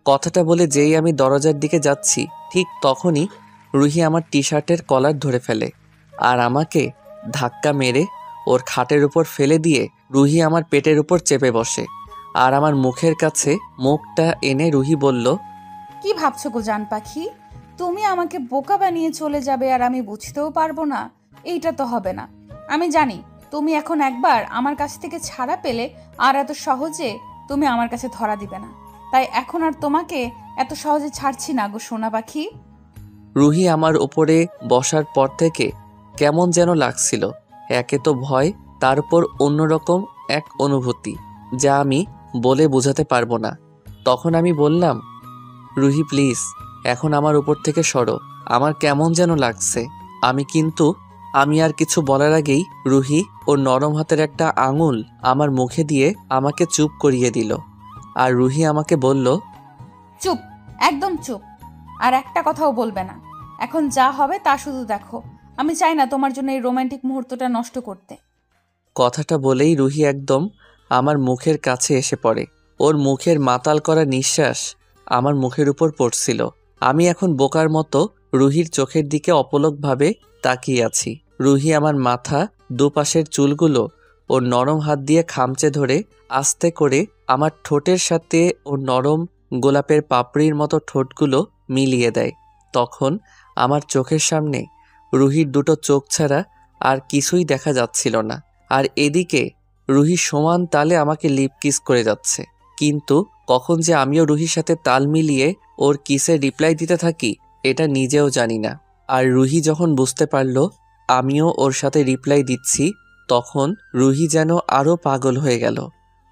কথাটা বলে যেই আমি দরজার দিকে যাচ্ছি ঠিক তখনই রুহি আমার টি শার্টের কলার ধরে ফেলে আর আমাকে ধাক্কা মেরে ওর খাটের উপর ফেলে দিয়ে রুহি আমার পেটের উপর চেপে বসে আর আমার মুখের কাছে মুখটা এনে রুহি বলল, কি ভাবছো গো জান পাখি? তুমি আমাকে বোকা বানিয়ে চলে যাবে আর আমি বুঝতেও পারবো না? এইটা তো হবে না। আমি জানি তুমি এখন একবার আমার কাছ থেকে ছাড়া পেলে আর এত সহজে তুমি আমার কাছে ধরা দিবে না। তাই এখন আর তোমাকে এত সহজে ছাড়ছি না গো সোনা পাখি। রুহি আমার উপরে বসার পর থেকে কেমন যেন লাগছিল। একে তো ভয়, তারপর অন্যরকম এক অনুভূতি যা আমি বলে বোঝাতে পারবো না। তখন আমি বললাম, রুহি প্লিজ এখন আমার উপর থেকে সরো, আমার কেমন যেন লাগছে। আমি আর কিছু বলার আগেই রুহি ওর নরম হাতের একটা আঙুল আমার মুখে দিয়ে আমাকে চুপ করিয়ে দিল। আর রুহি আমাকে বলল, চুপ, একদম চুপ। আর একটা কথাও বলবে না। এখন যা হবে তা শুধু দেখো। আমি চাই না তোমার জন্য এই রোমান্টিক মুহূর্তটা নষ্ট করতে। কথাটা বলেই রুহি একদম আমার মুখের কাছে এসে পড়ে। ওর মুখের মাতাল করা নিঃশ্বাস আমার মুখের উপর পড়ছিল। আমি এখন বোকার মতো রুহির চোখের দিকে অপলকভাবে তাকিয়ে আছি। রুহি আমার মাথা দুপাশের চুলগুলো ওর নরম হাত দিয়ে খামচে ধরে আস্তে করে আমার ঠোঁটের সাথে ওর নরম গোলাপের পাপড়ির মতো ঠোঁটগুলো মিলিয়ে দেয়। তখন আমার চোখের সামনে রুহির দুটো চোখ ছাড়া আর কিছুই দেখা যাচ্ছিল না। আর এদিকে রুহি সমান তালে আমাকে লিপ কিস করে যাচ্ছে। কিন্তু কখন যে আমিও রুহির সাথে তাল মিলিয়ে ওর কিসে রিপ্লাই দিতে থাকি এটা নিজেও জানি না। আর রুহি যখন বুঝতে পারল আমিও ওর সাথে রিপ্লাই দিচ্ছি তখন রুহি যেন আরও পাগল হয়ে গেল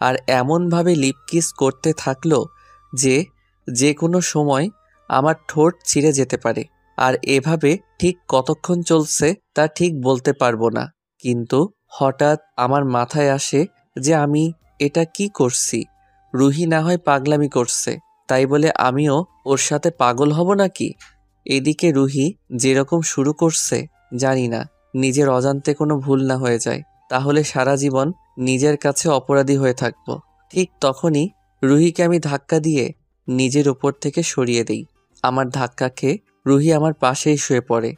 আর এমনভাবে লিপ কিস করতে থাকলো যে যে কোনো সময় আমার ঠোঁট ছিঁড়ে যেতে পারে। আর এভাবে ঠিক কতক্ষণ চলছে তা ঠিক বলতে পারবো না। কিন্তু হঠাৎ আমার মাথায় আসে যে আমি এটা কি করছি। রুহি না হয় পাগলামি করছে, তাই বলে আমিও ওর সাথে পাগল হব নাকি? এদিকে রুহি যেরকম শুরু করছে জানি না নিজের অজান্তে কোনো ভুল না হয়ে যায়, তাহলে সারা জীবন নিজের কাছে অপরাধী হয়ে থাকবো। ঠিক তখনই রুহিকে আমি ধাক্কা দিয়ে নিজের উপর থেকে সরিয়ে দিই। আমার ধাক্কা খেয়ে রুহি আমার পাশেই শুয়ে পড়ে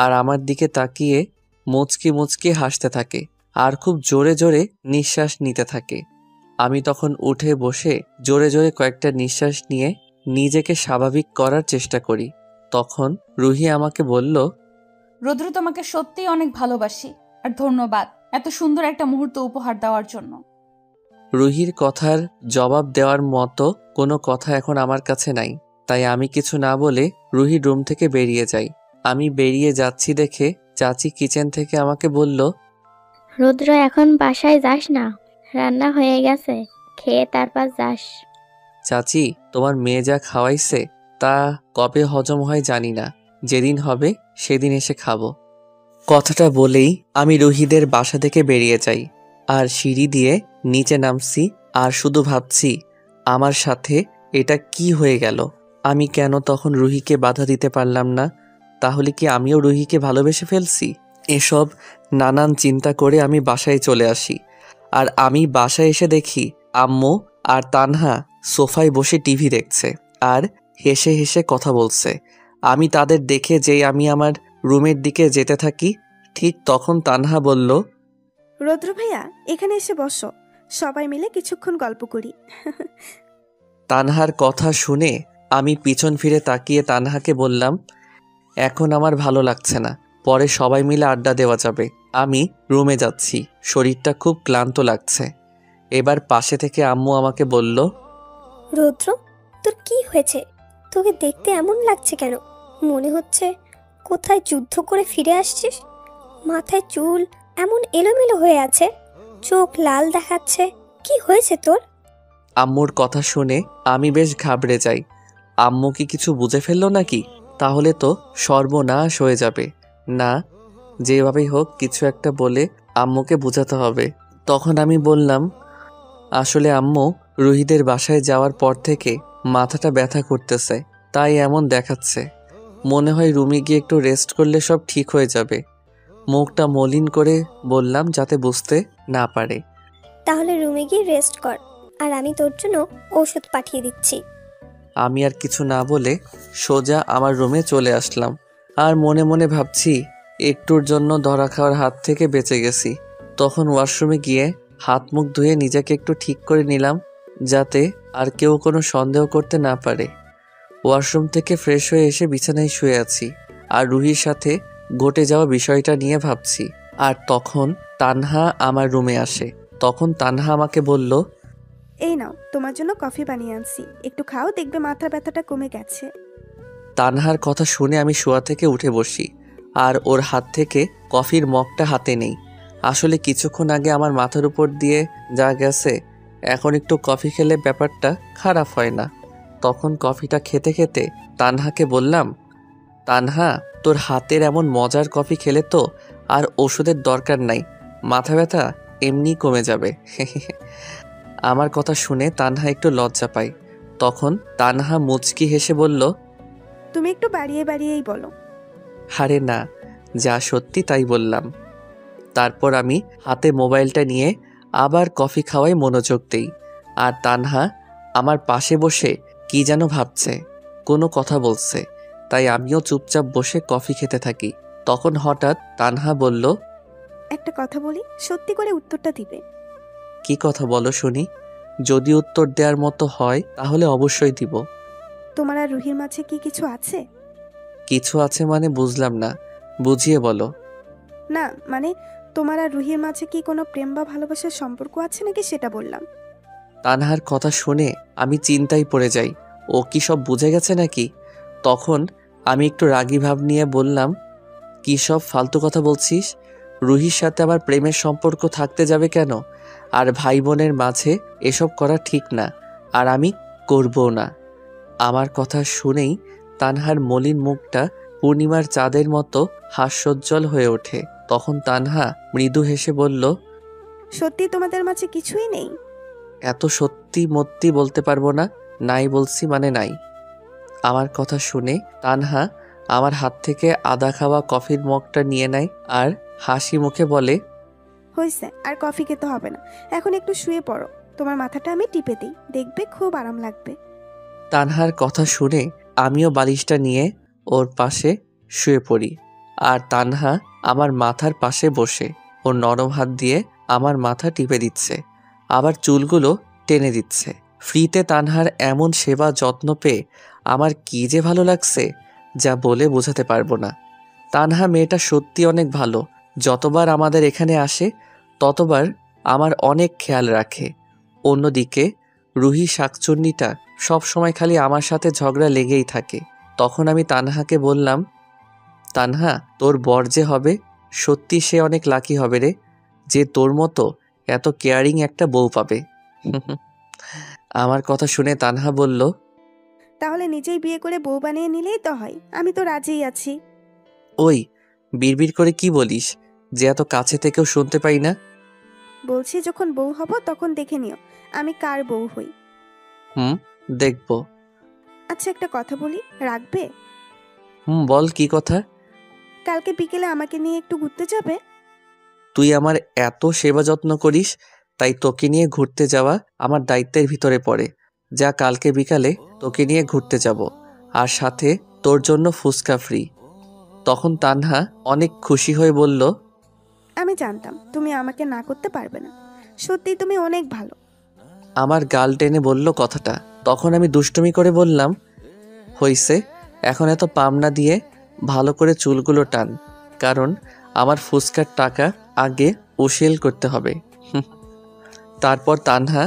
আর আমার দিকে তাকিয়ে মুচকি মুচকি হাসতে থাকে আর খুব জোরে জোরে নিঃশ্বাস নিতে থাকে। আমি তখন উঠে বসে জোরে জোরে কয়েকটা নিঃশ্বাস নিয়ে নিজেকে স্বাভাবিক করার চেষ্টা করি। তখন রুহি আমাকে বলল, রুদ্র, তোমাকে সত্যিই অনেক ভালোবাসি। আর ধন্যবাদ এত সুন্দর একটা মুহূর্ত উপহার দেওয়ার জন্য। রুহির কথার জবাব দেওয়ার মতো কোনো কথা এখন আমার কাছে নাই, তাই আমি কিছু না বলে রুহির রুম থেকে বেরিয়ে যাই। আমি বেরিয়ে যাচ্ছি দেখে চাচি কিচেন থেকে আমাকে বলল, রুদ্র এখন বাসায় যাস না, রান্না হয়ে গেছে, খেয়ে তারপর যাস। চাচি তোমার মেয়ে যা খাওয়াইছে তা কবে হজম হয় জানি না, যেদিন হবে সেদিন এসে খাবো। কথাটা বলেই আমি রুহিদের বাসা থেকে বেরিয়ে যাই আর সিঁড়ি দিয়ে নিচে নামছি আর শুধু ভাবছি আমার সাথে এটা কি হয়ে গেল। আমি কেন তখন রুহিকে বাধা দিতে পারলাম না? তাহলে কি আমিও রুহিকে ভালোবেসে ফেলছি? এসব নানান চিন্তা করে আমি বাসায় চলে আসি। আর আমি বাসায় এসে দেখি আম্মু আর তানহা সোফায় বসে টিভি দেখছে আর হেসে হেসে কথা বলছে। আমি তাদের দেখে যেই আমি আমার রুমের দিকে যেতে থাকি ঠিক তখন তানহা বলল, রৌদ্র ভাইয়া, এখানে এসে বসো, সবাই মিলে কিছুক্ষণ গল্প করি। তানহার কথা শুনে আমি পিছন ফিরে তাকিয়ে তানহাকে বললাম, এখন আমার ভালো লাগছে না, পরে সবাই মিলে আড্ডা দেওয়া যাবে। আমি রুমে যাচ্ছি, শরীরটা খুব ক্লান্ত লাগছে। এবার পাশে থেকে আম্মু আমাকে বলল, রৌদ্র, তোর কি হয়েছে? তোকে দেখতে এমন লাগছে কেন? মনে হচ্ছে কোথায় যুদ্ধ করে ফিরে আসছিস। মাথায় চুল এমন এলোমেলো হয়ে আছে, চোখ লাল দেখাচ্ছে, কি হয়েছে তোর? আম্মুর কথা শুনে আমি বেশ ঘাবড়ে যাই। আম্মু কি কিছু বুঝে ফেললো নাকি? তাহলে তো সর্বনাশ হয়ে যাবে। না, যেভাবেই হোক কিছু একটা বলে আম্মুকে বোঝাতে হবে। তখন আমি বললাম, আসলে আম্মু রুহিদের বাসায় যাওয়ার পর থেকে মাথাটা ব্যথা করতেছে, তাই এমন দেখাচ্ছে। মনে হয় রুমে গিয়ে একটু রেস্ট করলে সব ঠিক হয়ে যাবে। মুখটা মলিন করে বললাম যাতে বুঝতে না পারে। তাহলে রুমে গিয়ে রেস্ট কর, আর আমি তোর জন্য ওষুধ পাঠিয়ে দিচ্ছি। আমি আর কিছু না বলে সোজা আমার রুমে চলে আসলাম। আর মনে মনে ভাবছি একটুর জন্য ধরা খাওয়ার হাত থেকে বেঁচে গেছি। তখন ওয়াশরুমে গিয়ে হাত মুখ ধুয়ে নিজেকে একটু ঠিক করে নিলাম, যাতে আর কেউ কোনো সন্দেহ করতে না পারে। ওয়াশরুম থেকে ফ্রেশ হয়ে এসে বিছানায় শুয়ে আছি আর রুহির সাথে ঘটে যাওয়া বিষয়টা নিয়ে ভাবছি। আর তখন তানহা আমার রুমে আসে। তখন তানহা আমাকে বলল, এই নাও, তোমার জন্য কফি বানিয়ে আনছি, একটু খাও, দেখবে মাথার ব্যথাটা কমে গেছে। তানহার কথা শুনে আমি শোয়া থেকে উঠে বসি আর ওর হাত থেকে কফির মগটা হাতে নেই। আসলে কিছুক্ষণ আগে আমার মাথার উপর দিয়ে যা গেছে, এখন একটু কফি খেলে ব্যাপারটা খারাপ হয় না। তখন কফিটা খেতে খেতে তানহাকে বললাম, তানহা, তোর হাতের এমন মজার কফি খেলে তো আর ওষুধের দরকার নাই, মাথা ব্যথা এমনি কমে যাবে। আমার কথা শুনে তানহা একটু লজ্জা পায়। তখন তানহা মুচকি হেসে বলল, তুমি একটু বাড়িয়ে বাড়িয়েই বলো। আরে না, যা সত্যি তাই বললাম। তারপর আমি হাতে মোবাইলটা নিয়ে আবার কফি খাওয়ায় মনোযোগ দেই। আর তানহা আমার পাশে বসে কি যেন ভাবছে, কোনো কথা বলছে, তাই আমিও চুপচাপ বসে কফি খেতে থাকি। তখন হঠাৎ তানহা বলল, একটা কথা বলি, সত্যি করে উত্তরটা দিবে। কি কথা বলো শুনি। যদি উত্তর দেওয়ার মতো হয় তাহলে অবশ্যই দিব। তোমার আর রুহির মাঝে কি কিছু আছে? কিছু আছে মানে বুঝলাম না, বুঝিয়ে বলো। না মানে, তোমার আর রুহির মাঝে কি কোনো প্রেম বা ভালোবাসার সম্পর্ক আছে নাকি সেটা বললাম। তানহার কথা শুনে আমি চিন্তায় পড়ে যাই, ও কি সব বুঝে গেছে নাকি। তখন আমি একটু রাগী ভাব নিয়ে বললাম, কি সব ফালতু কথা বলছিস? রুহির সাথে আবার প্রেমের সম্পর্ক থাকতে যাবে কেন? আর ভাই বোনের মাঝে এসব করা ঠিক না, আর আমি করবও না। আমার কথা শুনেই তানহার মলিন মুখটা পূর্ণিমার চাঁদের মতো হাস্যোজ্জ্বল হয়ে ওঠে। তখন তানহা মৃদু হেসে বলল, সত্যি তোমাদের মাঝে কিছুই নেই? এত সত্যি মত্যি বলতে পারবো না, নাই বলছি মানে নাই। আমার কথা শুনে তানহা আমার হাত থেকে আদা খাওয়া কফির মগটা নিয়ে নেয় আর হাসি মুখে বলে, হয়েছে, আর কফি খেতে হবে না, এখন একটু শুয়ে পড়ো, তোমার মাথাটা আমি টিপে দিই, দেখবে খুব আরাম লাগবে। তানহার কথা শুনে আমিও বালিশটা নিয়ে ওর পাশে শুয়ে পড়ি। আর তানহা আমার মাথার পাশে বসে ওর নরম হাত দিয়ে আমার মাথা টিপে দিচ্ছে, আবার চুলগুলো টেনে দিচ্ছে। ফ্রিতে তানহার এমন সেবা যত্ন পেয়ে আমার কি যে ভালো লাগছে, যা বলে বোঝাতে পারবো না। তানহা মেয়েটা সত্যি অনেক ভালো। যতবার আমাদের এখানে আসে ততবার আমার অনেক খেয়াল রাখে। অন্যদিকে রুহি শাকচুন্নিটা সব সময় খালি আমার সাথে ঝগড়া লেগেই থাকে। তখন আমি তানহাকে বললাম, তানহা, তোর বর যে হবে সত্যি সে অনেক লাকি হবে রে, যে তোর মতো এত কেয়ারিং একটা বউ পাবে। আমার কথা শুনে তানহা বলল, তাহলে নিজেই বিয়ে করে বউ বানিয়ে নিলেই তো হয়, আমি তো রাজিই আছি। ওই বিড়বিড় করে কি বলিস যে এত কাছে থেকেও শুনতে পাই না? বলছি যখন বউ হব তখন দেখে নিও আমি কার বউ হই। দেখব। আচ্ছা একটা কথা বলি, রাখবে? বল, কি কথা? কালকে বিকেলে আমাকে নিয়ে একটু ঘুরতে যাবে? তুই আমার এত সেবা যত্ন করিস, তাই তোকে নিয়ে ঘুরতে যাওয়া আমার দায়িত্বের ভিতরে পড়ে। যা, কালকে বিকালে তোকে নিয়ে ঘুরতে যাব, আর সাথে তোর জন্য ফুচকা ফ্রি। তখন তানহা অনেক খুশি হয়ে বলল, আমি জানতাম তুমি আমাকে না করতে পারবে না, সত্যি তুমি অনেক ভালো। আমার গাল টেনে বলল কথাটা। তখন আমি দুষ্টুমি করে বললাম, হইছে, এখন এত পাম না দিয়ে ভালো করে চুলগুলো টান, কারণ আমার ফুচকার টাকা আগে উশিল করতে হবে। তারপর তানহা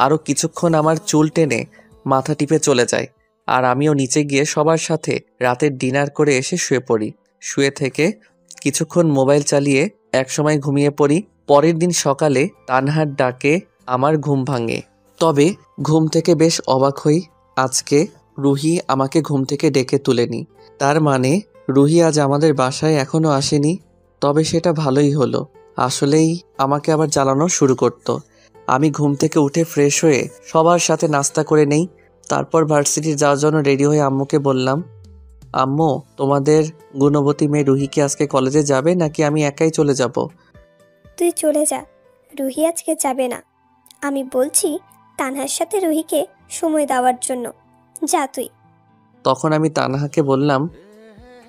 আরও কিছুক্ষণ আমার চুল টেনে মাথা টিপে চলে যায়, আর আমিও নিচে গিয়ে সবার সাথে রাতের ডিনার করে এসে শুয়ে পড়ি। শুয়ে থেকে কিছুক্ষণ মোবাইল চালিয়ে একসময় ঘুমিয়ে পড়ি। পরের দিন সকালে তানহার ডাকে আমার ঘুম ভাঙে। তবে ঘুম থেকে বেশ অবাক হই। আজকে রুহি আমাকে ঘুম থেকে ডেকে তুলেনি। তার মানে রুহি আজ আমাদের বাসায় এখনো আসেনি। তবে সেটা ভালোই হলো, আসলেই আমাকে আবার জ্বালানো শুরু করতো। আমি ঘুম থেকে উঠে ফ্রেশ হয়ে সবার সাথে নাস্তা করে নেই। তারপর ভার্সিটি যাওয়ার জন্য রেডি হয়ে আম্মুকে বললাম, আম্মু, তোমাদের গুণবতী মেয়ে রুহি কি আজকে কলেজে যাবে নাকি আমি একাই চলে যাব? তুই চলে যা, রুহি আজকে যাবে না। আমি বলছি তানহার সাথে রুহিকে সময় দেওয়ার জন্য, যা তুই। তখন আমি তানহাকে বললাম,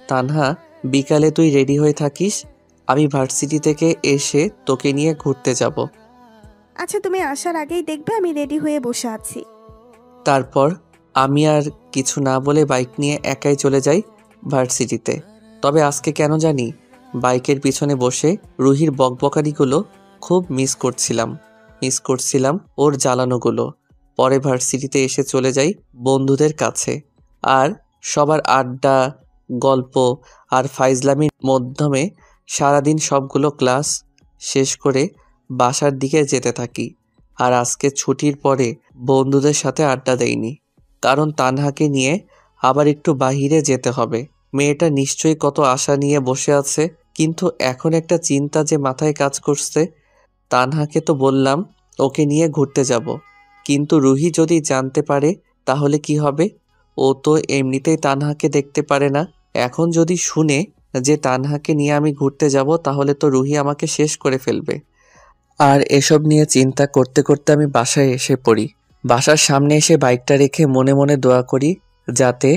তানহা, বিকালে তুই রেডি হয়ে থাকিস, আমি ভার্সিটি থেকে এসে তোকে নিয়ে ঘুরতে যাব। আচ্ছা, তুমি আসার আগেই দেখবে আমি রেডি হয়ে বসে আছি। তারপর আমি আর কিছু না বলে বাইক নিয়ে একাই চলে যাই ভার্সিটিতে। তবে আজকে কেন জানি বাইকের পিছনে বসে রুহির বকবকানিগুলো খুব মিস করছিলাম ওর জ্বালানোগুলো। পরে ভার্সিটিতে এসে চলে যাই বন্ধুদের কাছে, আর সবার আড্ডা, গল্প আর ফাইজলামির মাধ্যমে সারাদিন সবগুলো ক্লাস শেষ করে বাসার দিকে যেতে থাকি। আর আজকে ছুটির পরে বন্ধুদের সাথে আড্ডা দেইনি, কারণ তানহাকে নিয়ে আবার একটু বাহিরে যেতে হবে। মেয়েটা নিশ্চয়ই কত আশা নিয়ে বসে আছে, কিন্তু এখন একটা চিন্তা যে মাথায় কাজ করছে। তানহাকে তো বললাম ওকে নিয়ে ঘুরতে যাব, কিন্তু রুহি যদি জানতে পারে তাহলে কি হবে? ও তো এমনিতেই তানহাকে দেখতে পারে না। এখন যদি শুনে যে তানহাকে নিয়ে আমি ঘুরতে যাব, তাহলে তো রুহি আমাকে শেষ করে ফেলবে। আর এসব নিয়ে চিন্তা করতে করতে আমি বাসায় এসে পড়ি। বাসার সামনে এসে বাইকটা রেখে মনে মনে দোয়া করি যাতে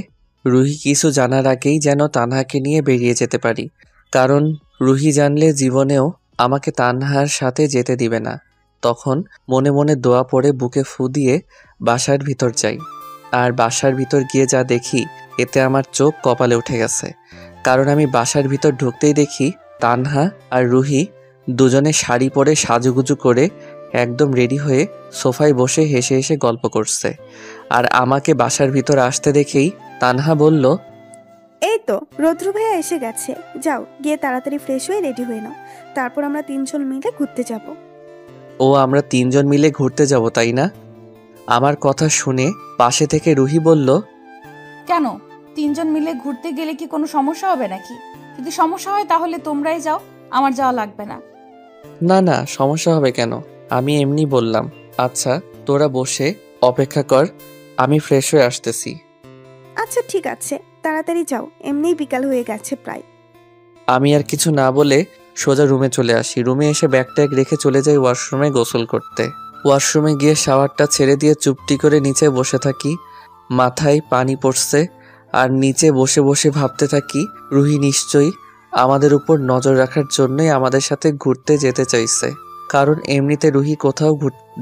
রুহি কিছু জানার আগেই যেন তানহাকে নিয়ে বেরিয়ে যেতে পারি, কারণ রুহি জানলে জীবনেও আমাকে তানহার সাথে যেতে দিবে না। তখন মনে মনে দোয়া পড়ে বুকে ফু দিয়ে বাসার ভিতর যাই। আর বাসার ভিতর গিয়ে যা দেখি, এতে আমার চোখ কপালে উঠে গেছে। কারণ আমি বাসার ভিতর ঢুকতেই দেখি তানহা আর রুহি দুজনে শাড়ি পরে সাজুগুজু করে একদম রেডি হয়ে সোফায় বসে হেসে হেসে গল্প করছে। আর আমাকে বাসার ভিতর আসতে দেখেই তানহা বলল, এই তো রৌদ্র ভাইয়া এসে গেছে, যাও গিয়ে তাড়াতাড়ি ফ্রেশ হয়ে রেডি হয়ে নাও, তারপর আমরা 3 জন মিলে ঘুরতে যাব। ও আমরা 3 জন মিলে ঘুরতে যাব, তাই না? আমার কথা শুনে পাশে থেকে রুহি বলল, কেন 3 জন মিলে ঘুরতে গেলে কি কোনো সমস্যা হবে নাকি? যদি সমস্যা হয় তাহলে তোমরাই যাও, আমার যাওয়া লাগবে না। না না, সমস্যা হবে কেন? আমি এমনি বললাম। আচ্ছা তোরা বসে অপেক্ষা কর, আমি ফ্রেশ হয়ে আসতেছি। আচ্ছা ঠিক আছে, তাড়াতাড়ি যাও, এমনিই বিকাল হয়ে গেছে প্রায়। আমি আর কিছু না বলে সোজা রুমে চলে আসি। রুমে এসে ব্যাগ ট্যাগ রেখে চলে যাই ওয়াশরুমে গোসল করতে। ওয়াশরুমে গিয়ে শাওয়ারটা ছেড়ে দিয়ে চুপটি করে নিচে বসে থাকি। মাথায় পানি পড়ছে, আর নিচে বসে বসে ভাবতে থাকি রুহি নিশ্চয়ই আমাদের উপর নজর রাখার জন্যই আমাদের সাথে ঘুরতে যেতে চাইছে। কারণ এমনিতে রুহি কোথাও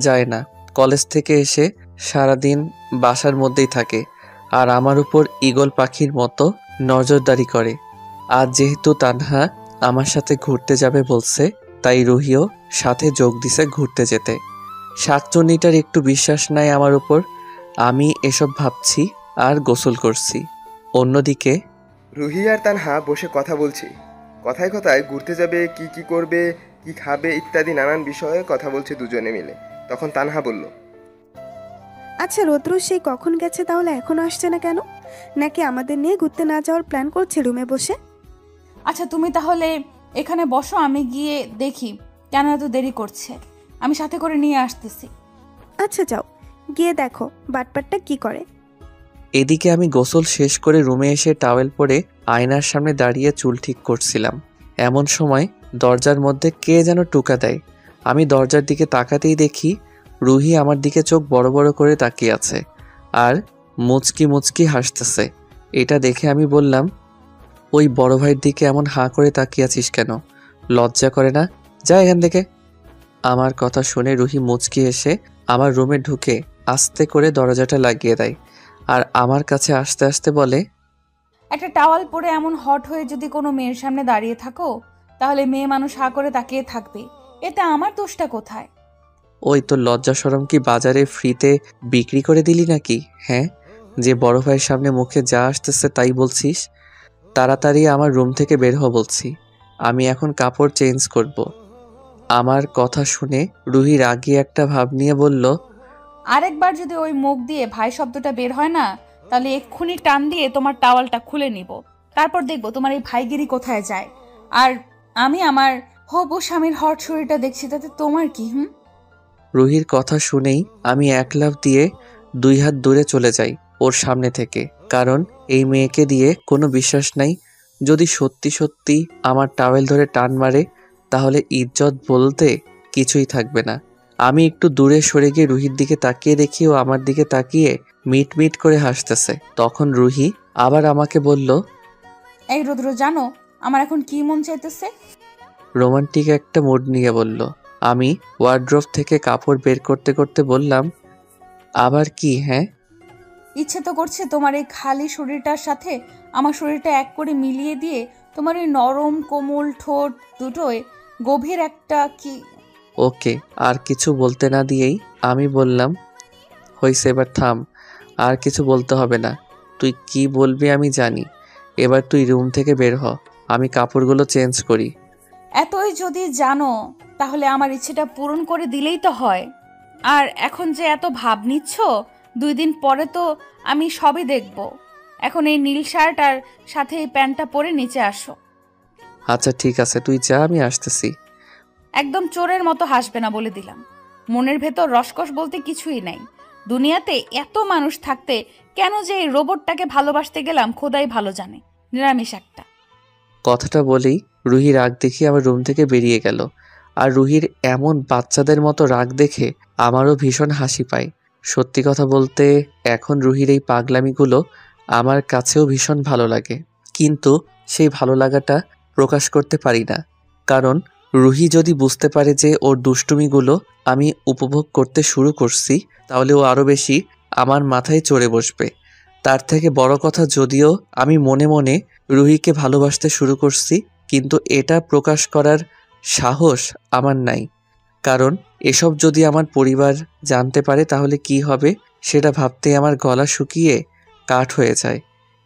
যায় না, কলেজ থেকে এসে সারাদিন বাসার মধ্যেই থাকে, আর আমার উপর ঈগল পাখির মতো নজরদারি করে। আর যেহেতু তানহা আমার সাথে ঘুরতে যাবে বলছে, তাই রুহিও সাথে যোগ দিছে ঘুরতে যেতে। শাকচুন্নিটার একটু বিশ্বাস নাই আমার উপর। আমি এসব ভাবছি আর গোসল করছি। অন্যদিকে রুহি আর তানহা বসে কথা বলছি। কথায় কথায় ঘুরতে যাবে, কি কি করবে, কি খাবে ইত্যাদি নানান বিষয়ে কথা বলছে দুজনে মিলে। তখন তানহা বলল, আচ্ছা রৌদ্র সেই কখন গেছে তাহলে এখনো আসছে না কেন? নাকি আমাদের নিয়ে ঘুরতে না যাওয়ার প্ল্যান করছে রুমে বসে? আচ্ছা তুমি তাহলে এখানে বসো, আমি গিয়ে দেখি কেন এত দেরি করছে, আমি সাথে করে নিয়ে আসতেছি। আচ্ছা যাও, গিয়ে দেখো বাটপারটা কি করে। এদিকে আমি গোসল শেষ করে রুমে এসে টাওয়েল পরে আয়নার সামনে দাঁড়িয়ে চুল ঠিক করছিলাম। এমন সময় দরজার মধ্যে কে যেন টোকা দেয়। আমি দরজার দিকে তাকাতেই দেখি রুহি আমার দিকে চোখ বড় বড় করে তাকিয়ে আছে আর মুচকি মুচকি হাসতেছে। এটা দেখে আমি বললাম, ওই বড় ভাইয়ের দিকে এমন হাঁ করে তাকিয়ে আছিস কেন? লজ্জা করে না? যা এখান থেকে। আমার কথা শুনে রুহি মুচকি এসে আমার রুমে ঢুকে আস্তে করে দরজাটা লাগিয়ে দেয়, আর আমার কাছে আসতে আসতে বলে, একটা টাওয়াল পরে এমন হট হয়ে যদি কোনো মেয়ের সামনে দাঁড়িয়ে থাকো, তাহলে মেয়ে মানুষ হা করে তাকিয়ে থাকবে, এতে আমার দোষটা কোথায়? ওই তোর লজ্জা শরম কি বাজারে ফ্রিতে বিক্রি করে দিলি নাকি? হ্যাঁ, যে বড় ভাইয়ের সামনে মুখে যা আসতেছে তাই বলছিস? তাড়াতাড়ি আমার রুম থেকে বের হ বলছি, আমি এখন কাপড় চেঞ্জ করব। আমার কথা শুনে রুহি রাগী একটা ভাব নিয়ে বলল, আরেকবার যদি ওই মুখ দিয়ে ভাই শব্দটা বের হয় না, তাহলে এক্ষুনি টান দিয়ে তোমার টাওয়ালটা খুলে নিব, তারপর দেখবো তোমার এই ভাইগিরি কোথায় যায়। আর আমি আমার হবু স্বামীর হট শরীরটা দেখছি, তাতে তোমার কি? রুহির কথা শুনেই আমি এক লাফ দিয়ে 2 হাত দূরে চলে যাই ওর সামনে থেকে, কারণ এই মেয়েকে দিয়ে কোনো বিশ্বাস নাই। যদি সত্যি সত্যি আমার টাওয়েল ধরে টান মারে, তাহলে ইজ্জত বলতে কিছুই থাকবে না। আমি একটু দূরে সরে গিয়ে রুহির দিকে তাকিয়ে দেখি ও আমার দিকে তাকিয়ে মিট মিট করে হাসতেছে। তখন রুহি আবার আমাকে বলল, এই রুদ্র, জানো আমার এখন কি মন চাইতেছে? রোমান্টিক একটা মুড নিয়ে বলল। আমি ওয়ার্ড্রোব থেকে কাপড় বের করতে করতে বললাম, আবার কি? হ্যাঁ, ইচ্ছে তো করছে তোমার এই খালি শরীরটার সাথে আমার শরীরটা এক করে মিলিয়ে দিয়ে তোমার ওই নরম কোমল ঠোঁট দুটোয় গভীর একটা কি। ওকে। আর কিছু বলতে না দিয়েই আমি বললাম, হইছে, এবার থাম, আর কিছু বলতে হবে না। তুই কি বলবি আমি জানি। এবার তুই রুম থেকে বের হ, আমি কাপড়গুলো চেঞ্জ করি। এতই যদি জানো তাহলে আমার ইচ্ছেটা পূরণ করে দিলেই তো হয়। আর এখন যে এত ভাব নিচ্ছ, 2 দিন পরে তো আমি সবই দেখব। এখন এই নীল শার্ট আর সাথে এই প্যান্টটা পরে নিচে আসো। আচ্ছা ঠিক আছে, তুই যা, আমি আসতেছি। একদম চোরের মতো হাসবে না বলে দিলাম। মনের ভেতর রসকস বলতে কিছুই নাই। দুনিয়াতে এত মানুষ থাকতে কেন যে এই রোবটটাকে ভালোবাসতে গেলাম খোদাই ভালো জানে। নিরামিষ একটা। কথাটা বলেই রুহি রাগ দেখিয়ে আমার রুম থেকে বেরিয়ে গেল। আর রুহির এমন বাচ্চাদের মতো রাগ দেখে আমারও ভীষণ হাসি পায়। সত্যি কথা বলতে এখন রুহির এই পাগলামিগুলো আমার কাছেও ভীষণ ভালো লাগে, কিন্তু সেই ভালো লাগাটা প্রকাশ করতে পারি না। কারণ রুহি যদি বুঝতে পারে যে ওর দুষ্টুমিগুলো আমি উপভোগ করতে শুরু করছি, তাহলে ও আরও বেশি আমার মাথায় চড়ে বসবে। তার থেকে বড় কথা, যদিও আমি মনে মনে রুহিকে ভালোবাসতে শুরু করছি, কিন্তু এটা প্রকাশ করার সাহস আমার নাই। কারণ এসব যদি আমার পরিবার জানতে পারে তাহলে কি হবে সেটা ভাবতে আমার গলা শুকিয়ে কাঠ হয়ে যায়।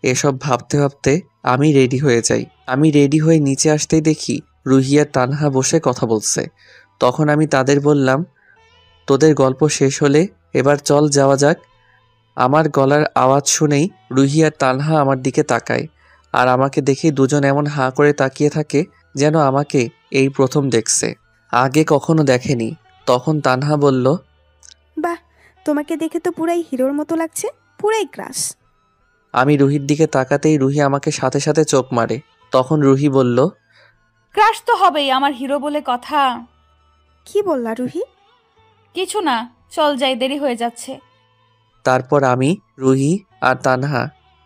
এসব ভাবতে ভাবতে আমি রেডি হয়ে যাই। আমি রেডি হয়ে নিচে আসতেই দেখি রুহি আর তানহা বসে কথা বলছে। তখন আমি তাদের বললাম, তোদের গল্প শেষ হলে এবার চল যাওয়া যাক। আমার গলার আওয়াজ শুনেই রুহি আর তানহা আমার দিকে তাকায়, আর আমাকে দেখে দুজন এমন হাঁ করে তাকিয়ে থাকে যেন আমাকে এই প্রথম দেখছে, আগে কখনো দেখেনি। তখন তানহা বলল, বাহ, তোমাকে দেখে তো পুরাই হিরোর মতো লাগছে, পুরাই ক্রাশ। আমি রুহির দিকে তাকাতেই রুহি আমাকে সাথে সাথে চোখ মারে। তখন রুহি বলল, ক্রাশ তো হবেই, আমার হিরো বলে কথা। কি বললা রুহি? কিছু না, চল যাই, দেরি হয়ে যাচ্ছে। তারপর আমি, রুহি আর তানহা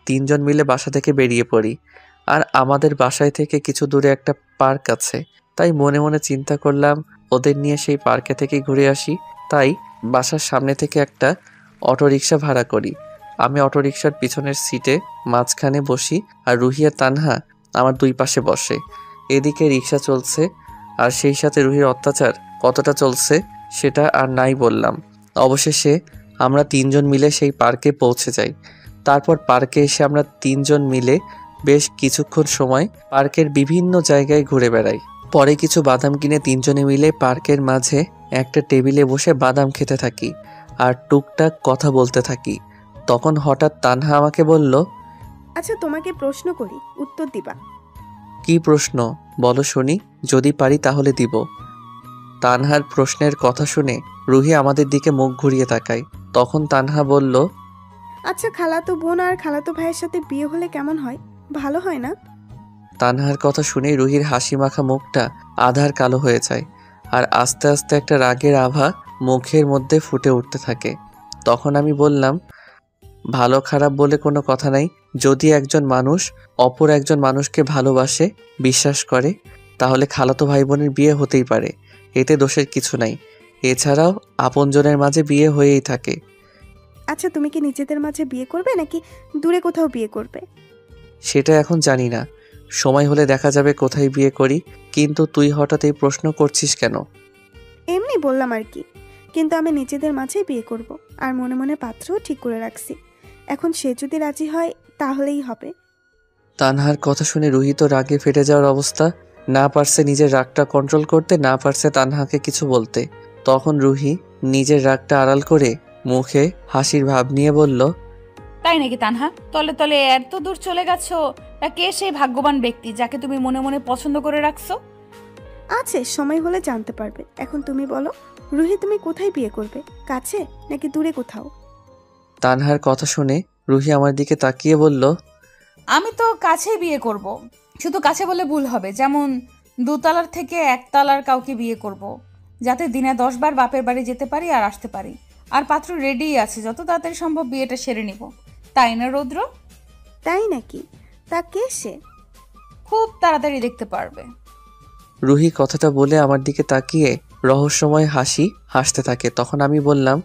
তিনজন মিলে বাসা থেকে বেরিয়ে পড়ি। আর আমাদের বাসায় থেকে কিছু দূরে একটা পার্ক আছে, তাই মনে মনে চিন্তা করলাম ওদের নিয়ে সেই পার্কে থেকে ঘুরে আসি। তাই বাসার সামনে থেকে একটা অটোরিকশা ভাড়া করি। আমি অটোরিকশার পিছনের সিটে মাঝখানে বসি, আর রুহি আর তানহা আমার দুই পাশে বসে। এদিকে রিক্সা চলছে, আর সেই সাথে রুহির অত্যাচার কতটা চলছে সেটা আর নাই বললাম। অবশেষে আমরা তিনজন মিলে সেই পার্কে পৌঁছে যাই। তারপর পার্কে এসে আমরা তিনজন মিলে বেশ কিছুক্ষণ সময় পার্কের বিভিন্ন জায়গায় ঘুরে বেড়াই। পরে কিছু বাদাম কিনে তিনজনে মিলে পার্কের মাঝে একটা টেবিলে বসে বাদাম খেতে থাকি আর টুকটাক কথা বলতে থাকি। তখন হঠাৎ তানহা আমাকে বলল, আচ্ছা তোমাকে প্রশ্ন করি, উত্তর দিবা? কি প্রশ্ন বলো শুনি, যদি পারি তাহলে দিব। তানহার প্রশ্নের কথা শুনে রুহি আমাদের দিকে মুখ ঘুরিয়ে তাকায়। তখন তানহা বলল, আচ্ছা খালাতো বোন আর খালাতো ভাইয়ের সাথে বিয়ে হলে কেমন হয়? ভালো হয় না? তানহার কথা শুনে রুহির হাসি মাখা মুখটা আধার কালো হয়ে যায়, আর আস্তে আস্তে একটা রাগের আভা মুখের মধ্যে ফুটে উঠতে থাকে। তখন আমি বললাম, ভালো খারাপ বলে কোনো কথা নাই। যদি একজন মানুষ অপর একজন মানুষকে ভালোবাসে, বিশ্বাস করে, তাহলে খালাতো ভাই বোনের বিয়ে হতেই পারে, এতে দোষের কিছু নাই। এছাড়াও আপনজনের মাঝে বিয়ে হয়েই থাকে। আচ্ছা তুমি কি নিজেদের মাঝে বিয়ে করবে নাকি দূরে কোথাও বিয়ে করবে? সেটা এখন জানি না, সময় হলে দেখা যাবে কোথায় বিয়ে করি। কিন্তু তুই হঠাৎ এই প্রশ্ন করছিস কেন? এমনি বললাম আর কি, কিন্তু আমি নিজেদের মাঝেই বিয়ে করব, আর মনে মনে পাত্রও ঠিক করে রাখছি। এখন সে যদি রাজি হয় তাহলেই হবে। তানহার কথা শুনে রুহি তো রাগে ফেটে যাওয়ার অবস্থা। না পারছে নিজের রাগটা কন্ট্রোল করতে, না পারছে তানহাকে কিছু বলতে। তখন রুহি নিজের রাগটা আড়াল করে মুখে হাসির ভাব নিয়ে বলল, তাই নাকি তানহা? তলে তলে এত দূর চলে গেছো, তা কে সেই ভাগ্যবান ব্যক্তি যাকে তুমি মনে মনে পছন্দ করে রাখছো? আছে, সময় হলে জানতে পারবে। এখন তুমি বলো রুহি, তুমি কোথায় বিয়ে করবে, কাছে নাকি দূরে কোথাও? তানহার কথা শুনে রুহি আমার দিকে তাকিয়ে বলল, আমি তো কাছেই বিয়ে করব। শুধু কাছে বলে ভুল হবে, যেমন 2 তলার থেকে 1 তলার কাউকে বিয়ে করব, যাতে দিনে 10 বার বাপের বাড়ি যেতে পারি আর আসতে পারি। আর পাত্র রেডিই আছে, যত তাড়াতাড়ি সম্ভব বিয়েটা সেরে নিব। তাই না রৌদ্র? তাই নাকি? তা কে সে? খুব তাড়াতাড়ি দেখতে পারবে। রুহি কথাটা বলে আমার দিকে তাকিয়ে রহস্যময় হাসতে থাকে। তখন আমি বললাম,